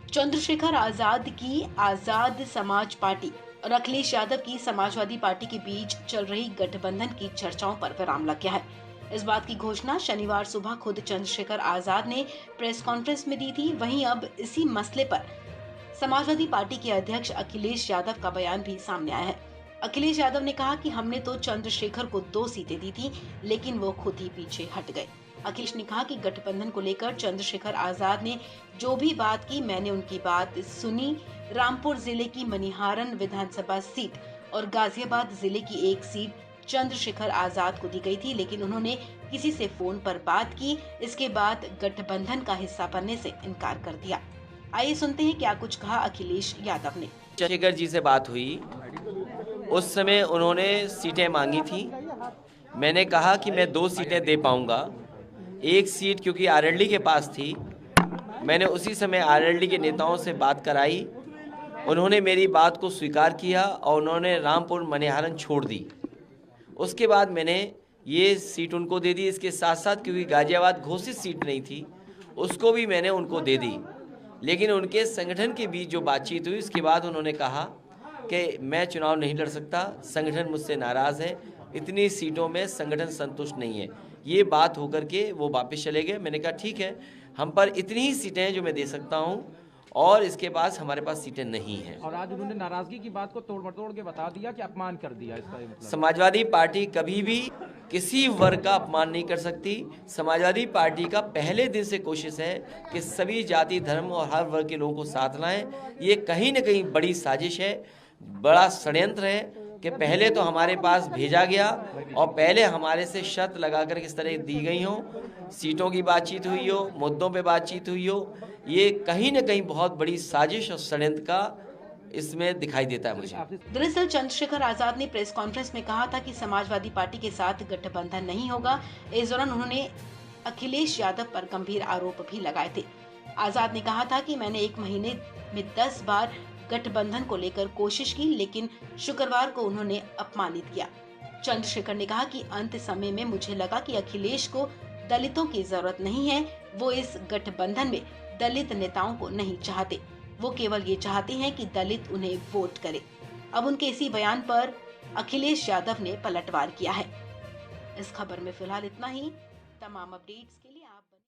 चंद्रशेखर आजाद की आजाद समाज पार्टी और अखिलेश यादव की समाजवादी पार्टी के बीच चल रही गठबंधन की चर्चाओं पर विराम लग गया है। इस बात की घोषणा शनिवार सुबह खुद चंद्रशेखर आजाद ने प्रेस कॉन्फ्रेंस में दी थी। वहीं अब इसी मसले पर समाजवादी पार्टी के अध्यक्ष अखिलेश यादव का बयान भी सामने आया है। अखिलेश यादव ने कहा कि हमने तो चंद्रशेखर को 2 सीटें दी थी, लेकिन वो खुद ही पीछे हट गए। अखिलेश ने कहा कि गठबंधन को लेकर चंद्रशेखर आजाद ने जो भी बात की, मैंने उनकी बात सुनी। रामपुर जिले की मनिहारन विधानसभा सीट और गाजियाबाद जिले की एक सीट चंद्रशेखर आजाद को दी गई थी, लेकिन उन्होंने किसी से फोन पर बात की। इसके बाद गठबंधन का हिस्सा बनने से इनकार कर दिया। आइए सुनते हैं क्या कुछ कहा अखिलेश यादव ने। चंद्रशेखर जी से बात हुई, उस समय उन्होंने सीटें मांगी थी। मैंने कहा कि मैं 2 सीटें दे पाऊंगा। एक सीट क्योंकि आरएलडी के पास थी, मैंने उसी समय आरएलडी के नेताओं से बात कराई। उन्होंने मेरी बात को स्वीकार किया और उन्होंने रामपुर मनिहारन छोड़ दी। उसके बाद मैंने ये सीट उनको दे दी। इसके साथ साथ क्योंकि गाजियाबाद घोषित सीट नहीं थी, उसको भी मैंने उनको दे दी। लेकिन उनके संगठन के बीच जो बातचीत हुई, उसके बाद उन्होंने कहा कि मैं चुनाव नहीं लड़ सकता, संगठन मुझसे नाराज़ है, इतनी सीटों में संगठन संतुष्ट नहीं है। ये बात होकर के वो वापस चले गए। मैंने कहा ठीक है, हम पर इतनी ही सीटें हैं जो मैं दे सकता हूँ और इसके पास हमारे पास सीटें नहीं हैं। और आज उन्होंने नाराजगी की बात को तोड़ मटोड़ के बता दिया कि अपमान कर दिया। इसका मतलब समाजवादी पार्टी कभी भी किसी वर्ग का अपमान नहीं कर सकती। समाजवादी पार्टी का पहले दिन से कोशिश है कि सभी जाति, धर्म और हर वर्ग के लोगों को साथ लाएं। ये कहीं न कहीं बड़ी साजिश है, बड़ा षड्यंत्र है कि पहले तो हमारे पास भेजा गया और पहले हमारे से शर्त लगाकर किस तरह दी गई हो, सीटों की बातचीत हुई हो, मुद्दों पे बातचीत हुई हो। ये कहीं न कहीं बहुत बड़ी साजिश और षड्यंत्र का इसमें दिखाई देता है मुझे। दरअसल चंद्रशेखर आजाद ने प्रेस कॉन्फ्रेंस में कहा था कि समाजवादी पार्टी के साथ गठबंधन नहीं होगा। इस दौरान उन्होंने अखिलेश यादव पर गंभीर आरोप भी लगाए थे। आजाद ने कहा था कि मैंने 1 महीने में 10 बार गठबंधन को लेकर कोशिश की, लेकिन शुक्रवार को उन्होंने अपमानित किया। चंद्रशेखर ने कहा कि अंत समय में मुझे लगा कि अखिलेश को दलितों की जरूरत नहीं है। वो इस गठबंधन में दलित नेताओं को नहीं चाहते, वो केवल ये चाहते हैं कि दलित उन्हें वोट करे। अब उनके इसी बयान पर अखिलेश यादव ने पलटवार किया है। इस खबर में फिलहाल इतना ही। तमाम अपडेट्स के लिए